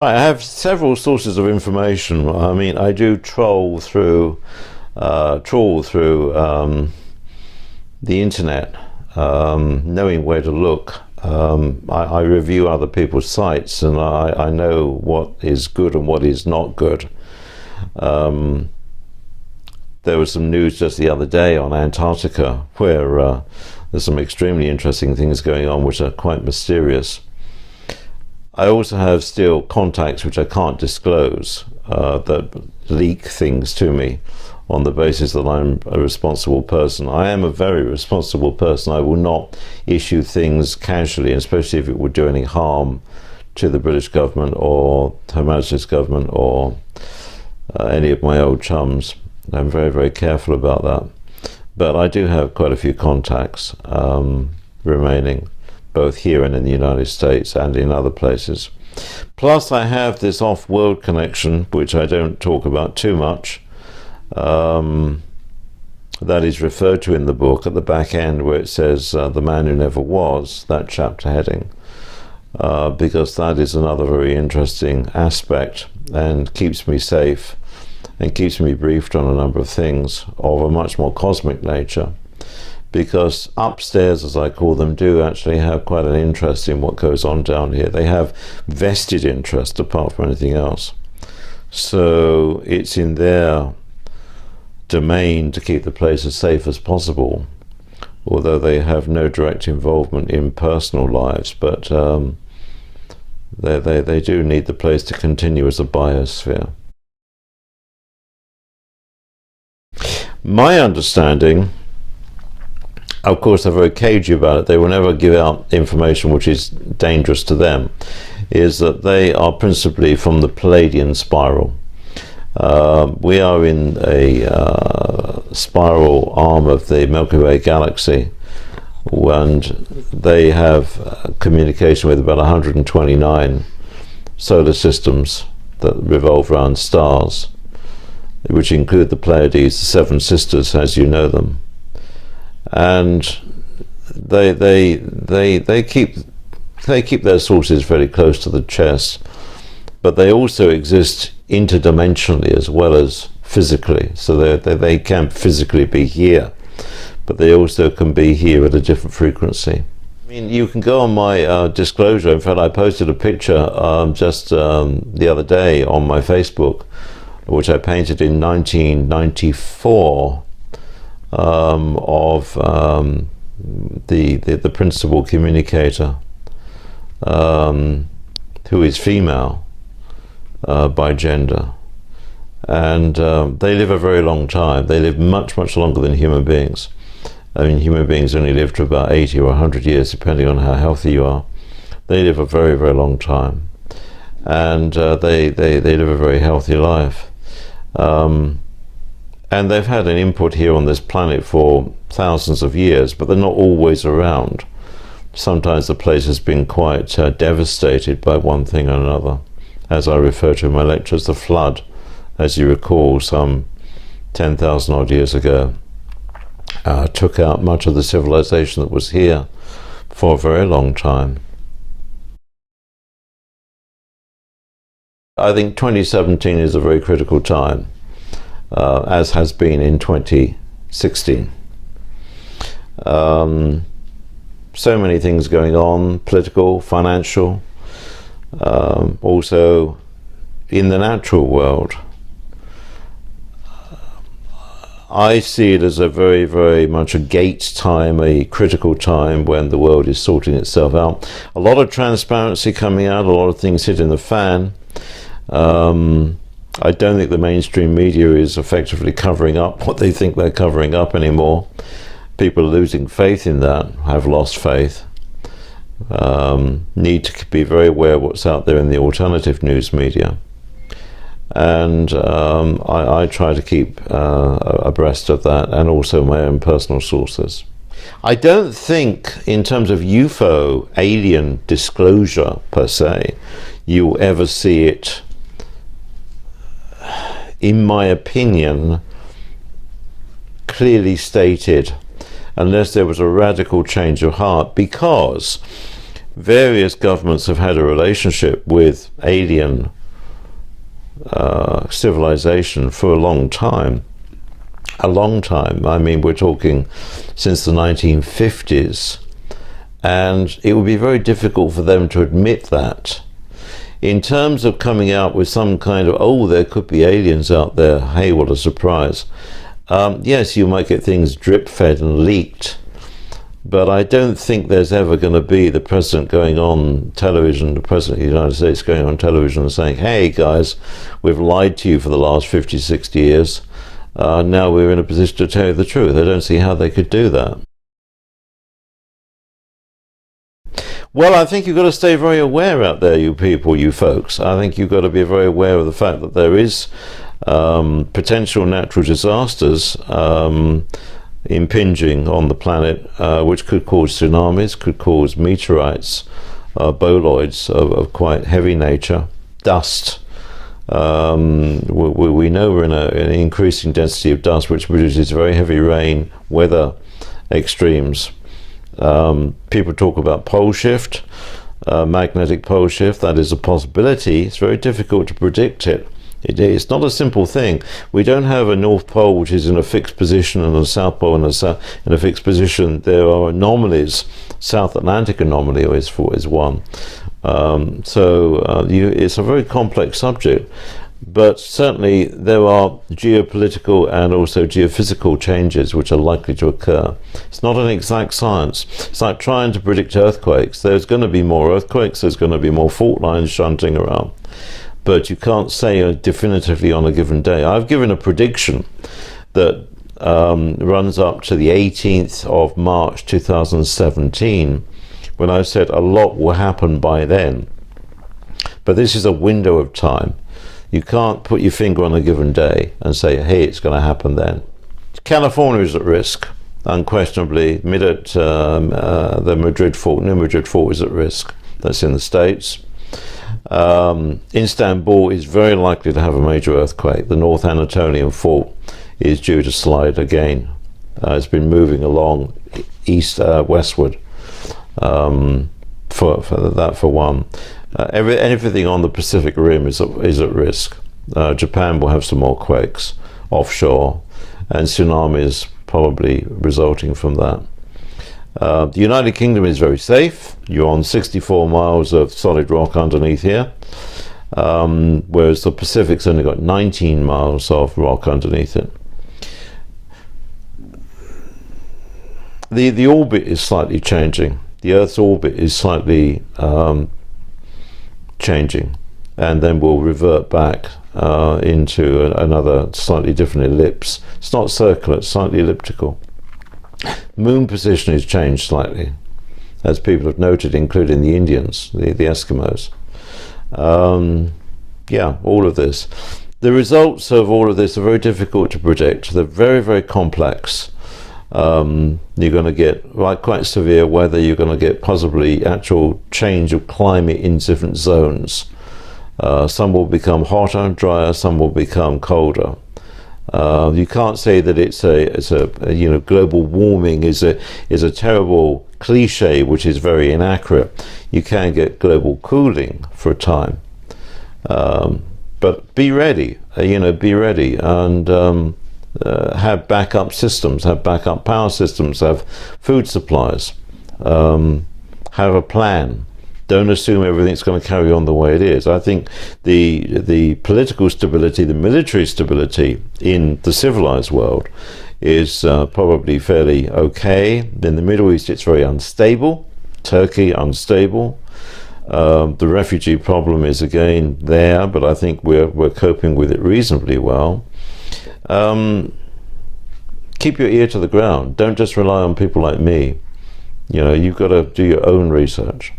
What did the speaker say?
I have several sources of information. I mean, I do trawl through the internet, knowing where to look. I review other people's sites, and I know what is good and what is not good. Um, there was some news just the other day on Antarctica where there's some extremely interesting things going on which are quite mysterious. I also have still contacts which I can't disclose that leak things to me on the basis that I'm a responsible person. I am a very responsible person. I will not issue things casually, especially if it would do any harm to the British government or Her Majesty's government or any of my old chums. I'm very, very careful about that. But I do have quite a few contacts remaining, both here and in the United States and in other places. Plus I have this off-world connection, which I don't talk about too much, that is referred to in the book at the back end where it says The Man Who Never Was, that chapter heading, because that is another very interesting aspect and keeps me safe and keeps me briefed on a number of things of a much more cosmic nature. Because upstairs, as I call them, do actually have quite an interest in what goes on down here. They have vested interest apart from anything else. So it's in their domain to keep the place as safe as possible, although they have no direct involvement in personal lives, but they do need the place to continue as a biosphere. My understanding, of course they're very cagey about it, they will never give out information which is dangerous to them, is that they are principally from the Palladian spiral. We are in a spiral arm of the Milky Way galaxy, and they have communication with about 129 solar systems that revolve around stars, which include the Pleiades, the Seven Sisters as you know them. And they keep their sources very close to the chest, but they also exist interdimensionally as well as physically. So they can physically be here, but they also can be here at a different frequency. I mean, you can go on my disclosure. In fact, I posted a picture just the other day on my Facebook, which I painted in 1994. Of the principal communicator, who is female by gender, and they live a very long time. They live much, much longer than human beings. I mean, human beings only live to about 80 or 100 years, depending on how healthy you are. They live a very, very long time, and they live a very healthy life. And they've had an input here on this planet for thousands of years, but they're not always around. Sometimes the place has been quite devastated by one thing or another. As I refer to in my lectures, the flood, as you recall, some 10,000 odd years ago, took out much of the civilization that was here for a very long time. I think 2017 is a very critical time. As has been in 2016. So many things going on, political, financial, also in the natural world. I see it as a very, very much a gate time, a critical time when the world is sorting itself out. A lot of transparency coming out, a lot of things hitting the fan. I don't think the mainstream media is effectively covering up what they think they're covering up anymore. People are losing faith in that, have lost faith. Need to be very aware of what's out there in the alternative news media. And I try to keep abreast of that, and also my own personal sources. I don't think, in terms of UFO alien disclosure per se, you'll ever see it, in my opinion, clearly stated, unless there was a radical change of heart, because various governments have had a relationship with alien civilization for a long time. I mean, we're talking since the 1950s, and it would be very difficult for them to admit that. In terms of coming out with some kind of, oh, there could be aliens out there, hey, what a surprise. Yes, you might get things drip-fed and leaked, but I don't think there's ever going to be the president going on television, the president of the United States going on television and saying, hey guys, we've lied to you for the last 50, 60 years. Now we're in a position to tell you the truth. I don't see how they could do that. Well, I think you've got to stay very aware out there, you people, you folks. I think you've got to be very aware of the fact that there is potential natural disasters impinging on the planet, which could cause tsunamis, could cause meteorites, boloids of quite heavy nature, dust. We know we're in an increasing density of dust, which produces very heavy rain, weather extremes. People talk about pole shift, magnetic pole shift. That is a possibility. It's very difficult to predict it. It's not a simple thing. We don't have a North Pole which is in a fixed position and a South Pole in a fixed position. There are anomalies. South Atlantic anomaly is one. It's a very complex subject. But certainly there are geopolitical and also geophysical changes which are likely to occur. It's not an exact science. It's like trying to predict earthquakes. There's going to be more earthquakes, there's going to be more fault lines shunting around. But you can't say definitively on a given day. I've given a prediction that runs up to the 18th of March 2017, when I said a lot will happen by then. But this is a window of time. You can't put your finger on a given day and say, hey, it's going to happen then. California is at risk, unquestionably. The Madrid fault, New Madrid fault is at risk. That's in the States. Istanbul is very likely to have a major earthquake. The North Anatolian fault is due to slide again. It's been moving along westward for one. Everything on the Pacific Rim is at risk. Japan will have some more quakes offshore, and tsunamis probably resulting from that. The United Kingdom is very safe. You're on 64 miles of solid rock underneath here, whereas the Pacific's only got 19 miles of rock underneath it. The orbit is slightly changing. The Earth's orbit is slightly changing, and then we'll revert back into another slightly different ellipse. It's not circular, it's slightly elliptical. Moon position is changed slightly, as people have noted, including the Indians, the Eskimos. All of this. The results of all of this are very difficult to predict. They're very, very complex. You're going to get quite severe weather. You're going to get possibly actual change of climate in different zones. Some will become hotter and drier, some will become colder. You can't say that it's a global warming is a terrible cliche which is very inaccurate. You can get global cooling for a time, but be ready. And have backup systems, have backup power systems, have food supplies, have a plan. Don't assume everything's going to carry on the way it is. I think the political stability, the military stability in the civilized world is probably fairly okay. In the Middle East, it's very unstable. Turkey, unstable. The refugee problem is again there, but I think we're coping with it reasonably well. Keep your ear to the ground. Don't just rely on people like me. You've got to do your own research.